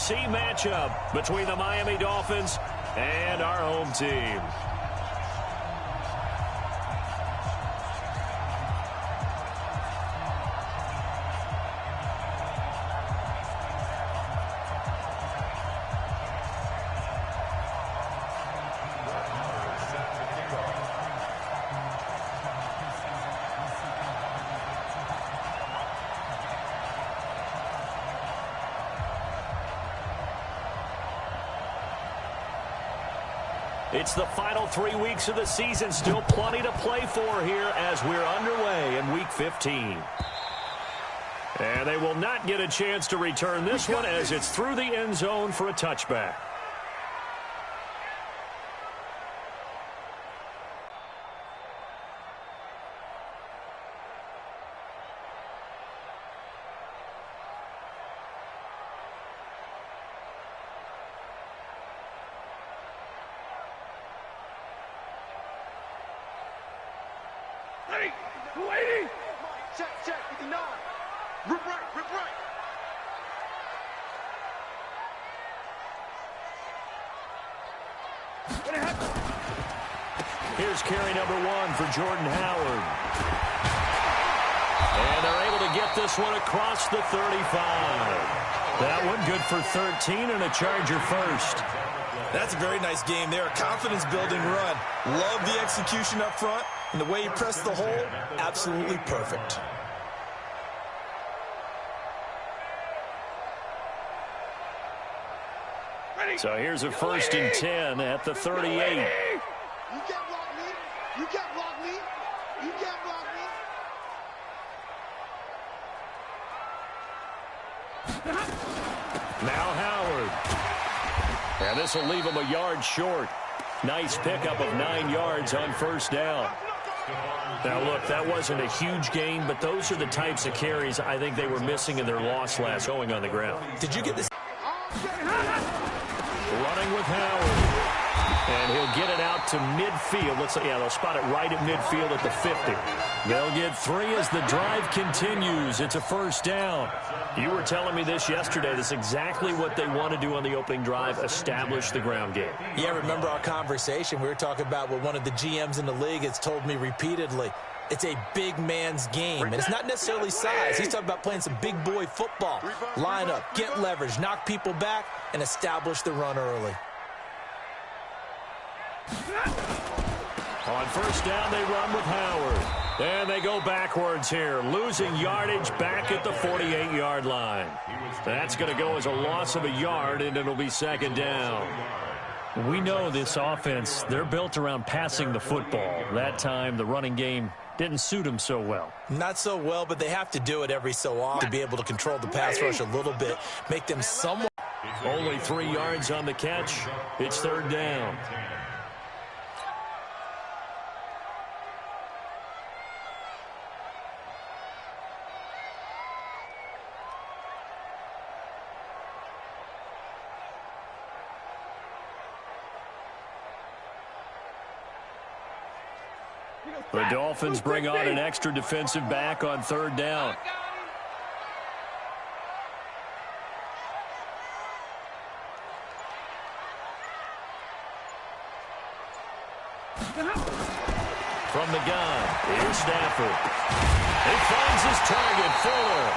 C matchup between the Miami Dolphins and our home team. It's the final 3 weeks of the season. Still plenty to play for here as we're underway in Week 15. And they will not get a chance to return this one as it's through the end zone for a touchback. Waiting. Check with the 9. Rip right. Here's carry number 1 for Jordan Howard. And they're able to get this one across the 35. That one good for 13 and a Charger first. That's a very nice game there. A confidence-building run. Love the execution up front. And the way he pressed the hole, absolutely perfect. So here's a 1st and 10 at the 38. You can't block me. You can't block me. You can't block me. Now Howard. And this will leave him a yard short. Nice pickup of 9 yards on 1st down. Now, look, that wasn't a huge gain, but those are the types of carries I think they were missing in their loss last going on the ground. Did you get this? Running with Howard. And he'll get it out to midfield. They'll spot it right at midfield at the 50. They'll get 3 as the drive continues. It's a 1st down. You were telling me this yesterday. That's exactly what they want to do on the opening drive, establish the ground game. Yeah, remember our conversation? We were talking about what one of the GMs in the league has told me repeatedly. It's a big man's game, and it's not necessarily size. He's talking about playing some big boy football. Line up, get leverage, knock people back, and establish the run early. On 1st down, they run with Howard. And they go backwards here, losing yardage back at the 48-yard line. That's going to go as a loss of a yard, and it'll be 2nd down. We know this offense, they're built around passing the football. That time, the running game didn't suit them so well. Not so well, but they have to do it every so often to be able to control the pass rush a little bit, make them somewhat. Only 3 yards on the catch. It's 3rd down. The Dolphins bring on an extra defensive back on 3rd down. From the gun, here's Stafford. He finds his target, Fuller.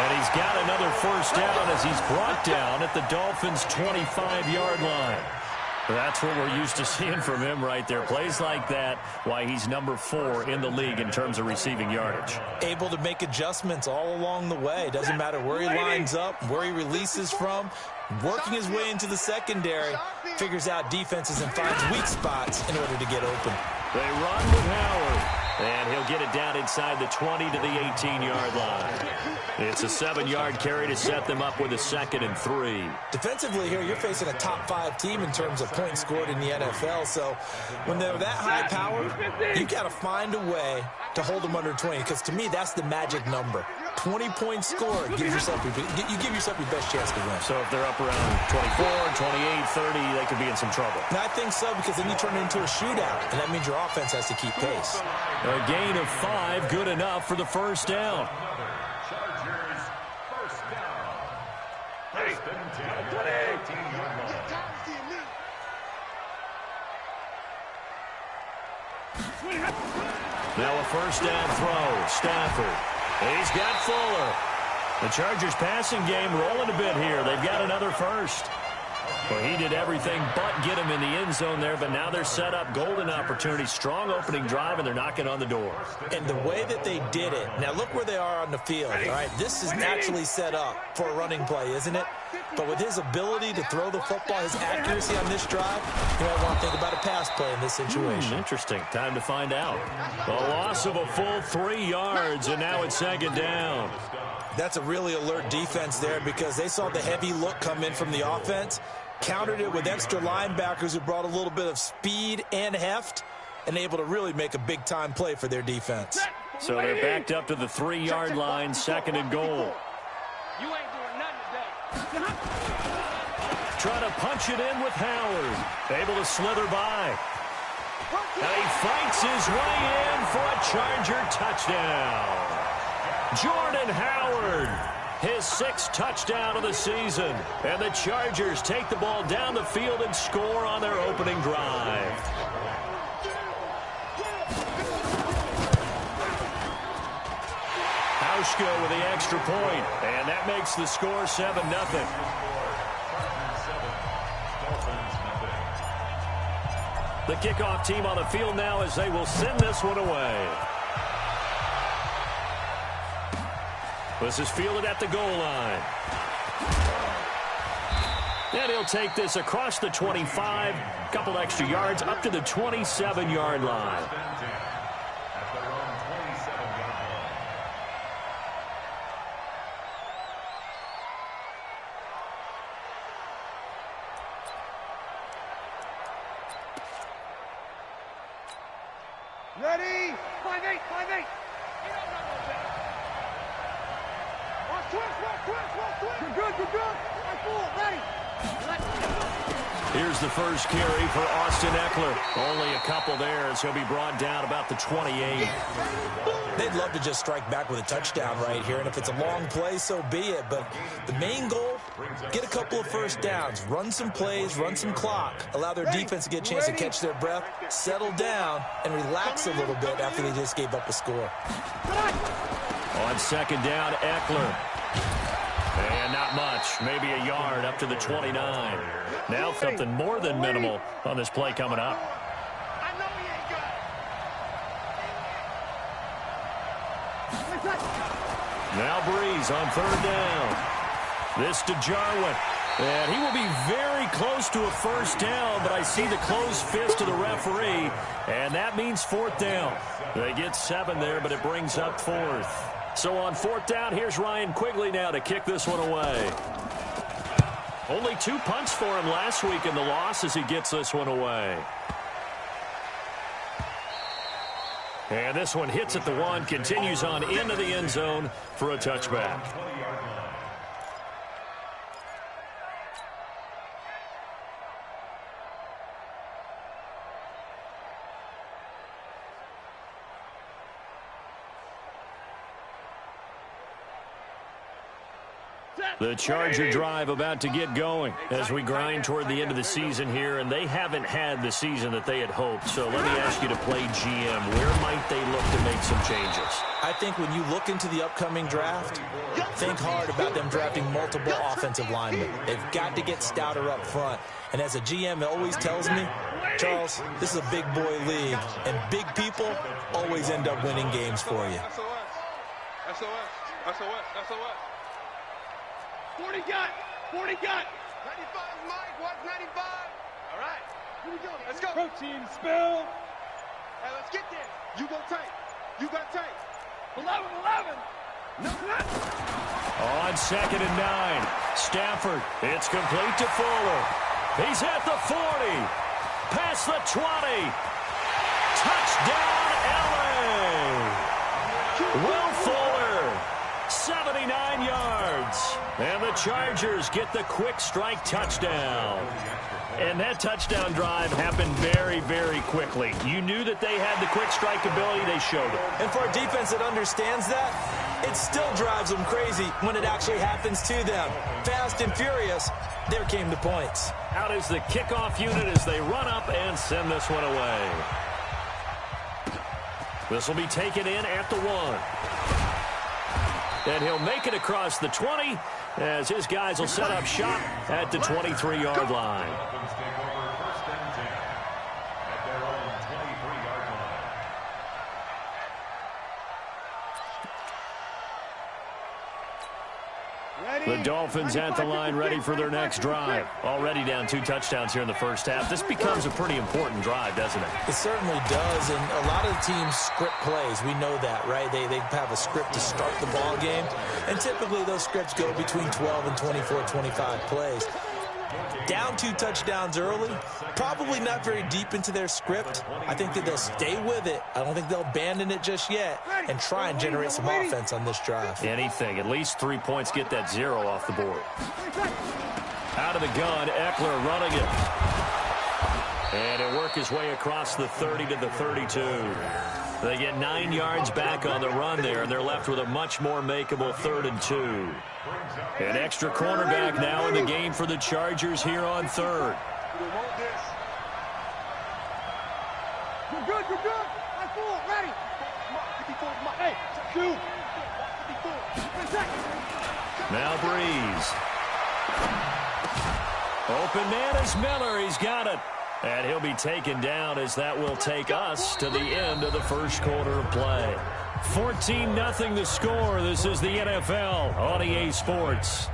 And he's got another 1st down as he's brought down at the Dolphins' 25-yard line. That's what we're used to seeing from him right there. Plays like that, why he's number 4 in the league in terms of receiving yardage. Able to make adjustments all along the way. Doesn't matter where he lines up, where he releases from. Working his way into the secondary, figures out defenses and finds weak spots in order to get open. They run with Howard, and he'll get it down inside the 20 to the 18-yard line. It's a 7-yard carry to set them up with a 2nd and 3. Defensively here, you're facing a top 5 team in terms of points scored in the NFL, so when they're that high-powered, you got to find a way to hold them under 20, because to me, that's the magic number. 20 points scored, you give yourself your best chance to win. So if they're up around 24, 28, 30, they could be in some trouble. And I think so, because then you turn it into a shootout, and that means your offense has to keep pace. A gain of 5, good enough for the 1st down. Chargers, 1st down. 1st and 10. Now a first down throw. Stafford. He's got Fuller. The Chargers passing game rolling a bit here. They've got another first. Well, he did everything but get him in the end zone there, but now they're set up. Golden opportunity, strong opening drive, and they're knocking on the door. And the way that they did it, now look where they are on the field, all right? This is naturally set up for a running play, isn't it? But with his ability to throw the football, his accuracy on this drive, you might want to think about a pass play in this situation. Interesting. Time to find out. A loss of a full 3 yards, and now it's second down. That's a really alert defense there because they saw the heavy look come in from the offense, countered it with extra linebackers who brought a little bit of speed and heft, and able to really make a big-time play for their defense. So they're backed up to the 3-yard line, second and goal. You ain't doing nothing today. Trying to punch it in with Howard. Able to slither by. And he fights his way in for a Charger touchdown. Jordan Howard, his 6th touchdown of the season. And the Chargers take the ball down the field and score on their opening drive. Hauschka with the extra point, and that makes the score 7-0. The kickoff team on the field now as they will send this one away. This is fielded at the goal line. And he'll take this across the 25, couple extra yards up to the 27-yard line. Ready? 5-8, 5-8. You're good, you're good. 5-4, ready. Here's the first carry for Austin Eckler. Only a couple there as he'll be brought down about the 28. They'd love to just strike back with a touchdown right here, and if it's a long play, so be it. But the main goal, get a couple of first downs, run some plays, run some clock, allow their defense to get a chance to catch their breath, settle down, and relax a little bit after they just gave up a score. On second down, Eckler. And not much, maybe a yard up to the 29. Now something more than minimal on this play coming up. I know he ain't good. Now Breeze on third down. This to Jarwin. And he will be very close to a first down, but I see the closed fist of the referee, and that means 4th down. They get 7 there, but it brings up 4th. So on 4th down, here's Ryan Quigley now to kick this one away. Only 2 punts for him last week in the loss as he gets this one away. And this one hits at the 1, continues on into the end zone for a touchback. The Charger drive about to get going as we grind toward the end of the season here, and they haven't had the season that they had hoped. So let me ask you to play GM. Where might they look to make some changes? I think when you look into the upcoming draft, think hard about them drafting multiple offensive linemen. They've got to get stouter up front. And as a GM always tells me, Charles, this is a big boy league, and big people always end up winning games for you. SOS. 40 gun. 40 gun. 95 Mike. What's 95? All right. Here we go. Let's go. Protein spill. Hey, let's get there. You go tight. You got tight. 11. No. On second and 9. Stafford. It's complete to Fuller. He's at the 40. Past the 20. Touchdown, LA. Will Fuller. 79 yards. And the Chargers get the quick strike touchdown. And that touchdown drive happened very, very quickly. You knew that they had the quick strike ability. They showed it. And for a defense that understands that, it still drives them crazy when it actually happens to them. Fast and furious, there came the points. Out is the kickoff unit as they run up and send this one away. This will be taken in at the 1. And he'll make it across the 20 as his guys will set up shop at the 23-yard line. The Dolphins at the line ready for their next drive. Already down 2 touchdowns here in the first half. This becomes a pretty important drive, doesn't it? It certainly does, and a lot of the teams script plays. We know that, right? They have a script to start the ball game, and typically those scripts go between 12 and 24, 25 plays. Down 2 touchdowns early, probably not very deep into their script. I think that they'll stay with it. I don't think they'll abandon it just yet and try and generate some offense on this drive. Anything. At least 3 points, get that 0 off the board. Out of the gun, Eckler running it. And he'll work his way across the 30 to the 32. They get 9 yards back on the run there, and they're left with a much more makeable 3rd and 2. An extra cornerback now in the game for the Chargers here on 3rd. You're good, you're good. I'm full, ready. Hey, 2. Now Breeze. Open man is Miller. He's got it. And he'll be taken down as that will take us to the end of the first quarter of play. 14-0 the score. This is the NFL on EA Sports.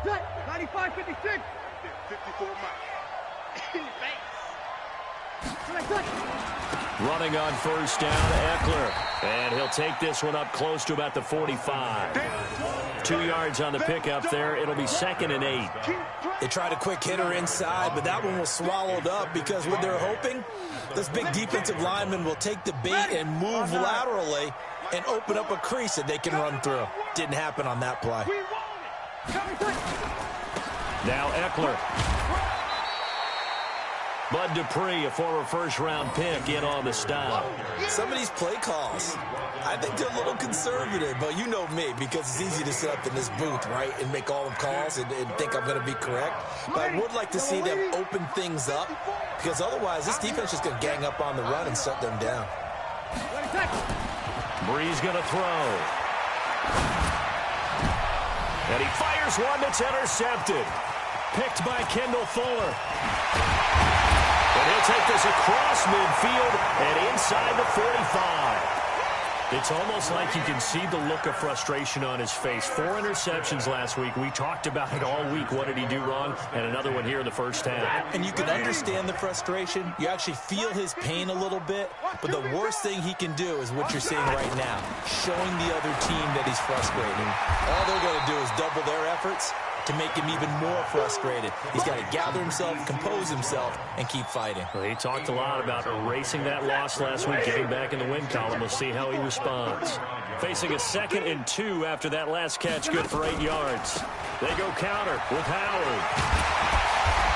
Set, 95, 56. 54 miles. Running on first down, Eckler. And he'll take this one up close to about the 45. 2 yards on the pickup there. It'll be 2nd and 8. They tried a quick hitter inside, but that one was swallowed up because what they're hoping, this big defensive lineman will take the bait and move laterally and open up a crease that they can run through. Didn't happen on that play. Now Eckler. Bud Dupree, a former first-round pick, in on the stop. Some of these play calls, I think they're a little conservative, but you know me, because it's easy to sit up in this booth, right, and make all the calls and think I'm going to be correct. But I would like to see them open things up, because otherwise this defense is going to gang up on the run and shut them down. Breeze going to throw. And he fires one that's intercepted. Picked by Kendall Fuller. And he'll take this across midfield and inside the 45. It's almost like you can see the look of frustration on his face. 4 interceptions last week. We talked about it all week. What did he do wrong? And another one here in the first half. And you can understand the frustration. You actually feel his pain a little bit. But the worst thing he can do is what you're seeing right now, showing the other team that he's frustrated. All they're going to do is double their efforts to make him even more frustrated. He's got to gather himself, compose himself, and keep fighting. Well, he talked a lot about erasing that loss last week, getting back in the win column. We'll see how he responds. Facing a 2nd and 2 after that last catch, good for 8 yards. They go counter with Howard.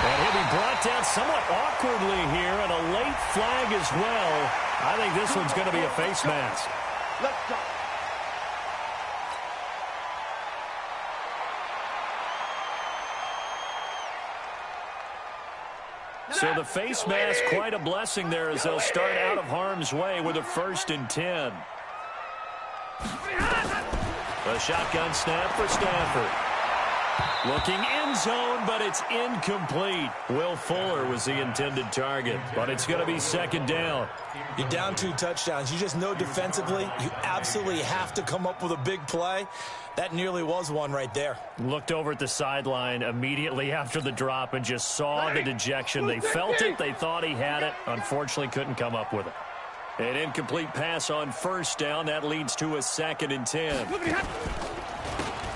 And he'll be brought down somewhat awkwardly here, and a late flag as well. I think this one's going to be a face mask. Let's go. So the face mask, quite a blessing there as they'll start out of harm's way with a 1st and 10. A shotgun snap for Stafford. Looking end zone, but it's incomplete. Will Fuller was the intended target, but it's going to be 2nd down. You're down 2 touchdowns. You just know defensively you absolutely have to come up with a big play. That nearly was one right there. Looked over at the sideline immediately after the drop and just saw the dejection. They felt it. They thought he had it. Unfortunately, couldn't come up with it. An incomplete pass on 1st down. That leads to a 2nd and 10.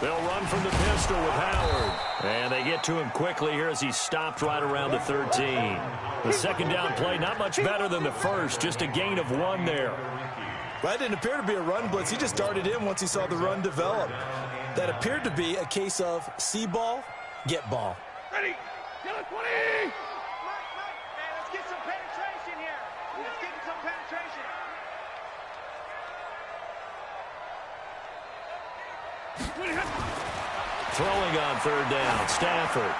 They'll run from the pistol with Howard. And they get to him quickly here as he stopped right around the 13. The 2nd down play, not much better than the first. Just a gain of 1 there. That didn't appear to be a run blitz. He just darted in once he saw the run develop. That appeared to be a case of see ball, get ball. Ready. Yellow 20. Mike, man, let's get some penetration here. He's getting some penetration. Throwing on third down, Stafford.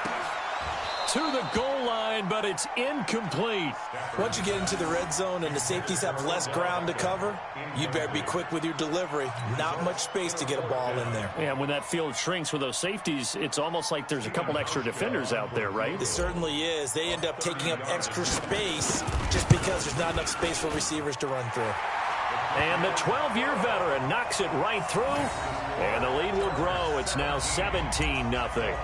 To the goal line, but it's incomplete. Once you get into the red zone and the safeties have less ground to cover, you better be quick with your delivery. Not much space to get a ball in there. Yeah, when that field shrinks with those safeties, it's almost like there's a couple extra defenders out there, right? It certainly is. They end up taking up extra space just because there's not enough space for receivers to run through. And the 12-year veteran knocks it right through, and the lead will grow. It's now 17-0.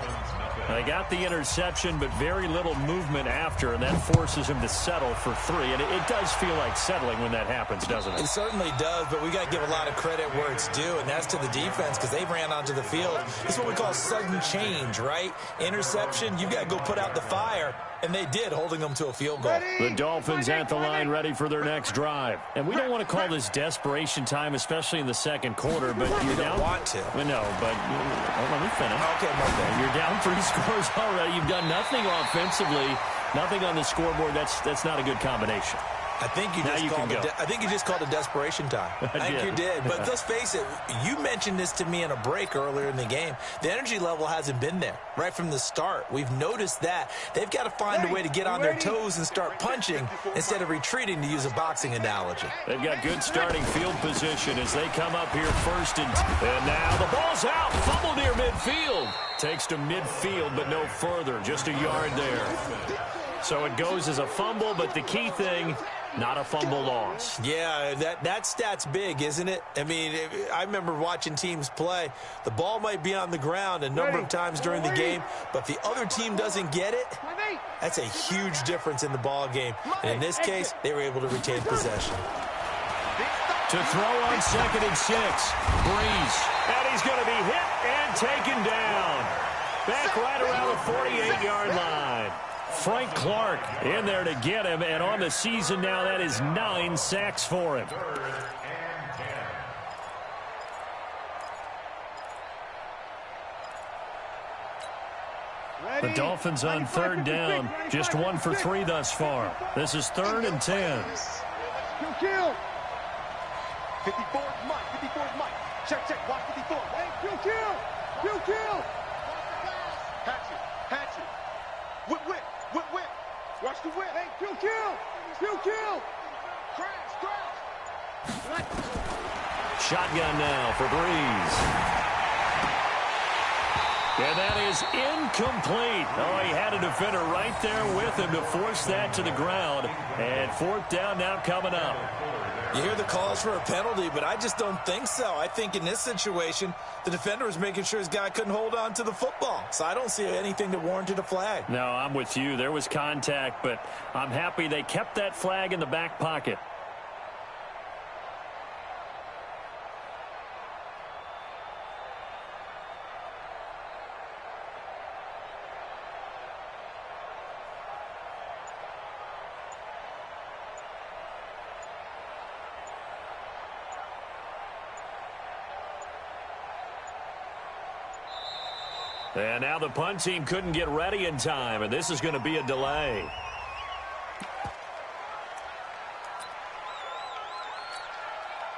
They got the interception, but very little movement after, and that forces him to settle for 3. And it does feel like settling when that happens, doesn't it? It certainly does, but we got to give a lot of credit where it's due, and that's to the defense because they ran onto the field. This is what we call sudden change, right? Interception, you got to go put out the fire, and they did, holding them to a field goal. The Dolphins at the line ready for their next drive. And we don't want to call this desperation time, especially in the second quarter, but you don't want to. No, but let me finish. Okay, my bad. You're down 3 scores already. You've done nothing offensively, nothing on the scoreboard. That's not a good combination. I think you just called it desperation time. I think you did. But let's face it, you mentioned this to me in a break earlier in the game. The energy level hasn't been there right from the start. We've noticed that. They've got to find a way to get on their toes and start punching instead of retreating, to use a boxing analogy. They've got good starting field position as they come up here first. And now the ball's out. Fumble near midfield. Takes to midfield, but no further. Just a yard there. So it goes as a fumble, but the key thing, not a fumble loss. Yeah, that stat's big, isn't it? I mean, I remember watching teams play. The ball might be on the ground a number of times during the game, but if the other team doesn't get it, that's a huge difference in the ball game. And in this case, they were able to retain possession. To throw on 2nd and 6, Breeze. And he's going to be hit and taken down. Back right around the 48-yard line. Frank Clark in there to get him, and on the season now, that is 9 sacks for him. The Dolphins on third down, just 1 for 3 thus far. This is 3rd and 10. Kill. 54 Mike. 54 Mike. Check. Watch 54. Hey, kill. Hatchet. Whip. Watch the whip. Hey, kill. Crash. Shotgun now for Breeze. And that is incomplete. Oh, he had a defender right there with him to force that to the ground. And 4th down now coming up. You hear the calls for a penalty, but I just don't think so. I think in this situation, the defender was making sure his guy couldn't hold on to the football. So I don't see anything that warranted a flag. No, I'm with you. There was contact, but I'm happy they kept that flag in the back pocket. And now the punt team couldn't get ready in time, and this is going to be a delay.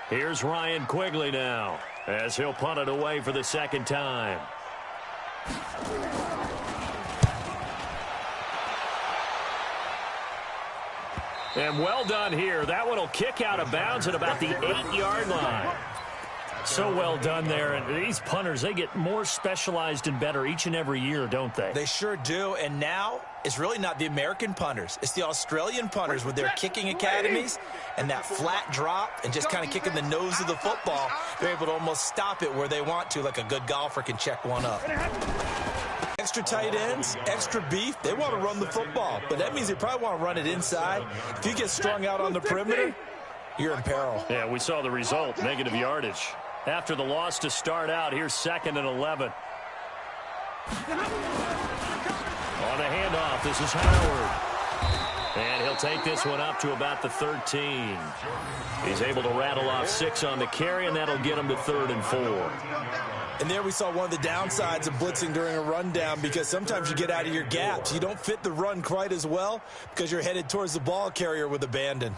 Here's Ryan Quigley now, as he'll punt it away for the 2nd time. And well done here. That one will kick out of bounds at about the 8-yard line. So well done there. And these punters, they get more specialized and better each and every year, don't they? They sure do. And now it's really not the American punters. It's the Australian punters with their kicking academies and that flat drop and just kind of kicking the nose of the football. They're able to almost stop it where they want to, like a good golfer can check one up. Extra tight ends, extra beef, they want to run the football. But that means they probably want to run it inside. If you get strung out on the perimeter, you're in peril. Yeah, we saw the result, negative yardage. After the loss to start out, here's 2nd and 11. On the handoff, this is Howard. And he'll take this one up to about the 13. He's able to rattle off 6 on the carry, and that'll get him to 3rd and 4. And there we saw one of the downsides of blitzing during a rundown, because sometimes you get out of your gaps. You don't fit the run quite as well because you're headed towards the ball carrier with abandon.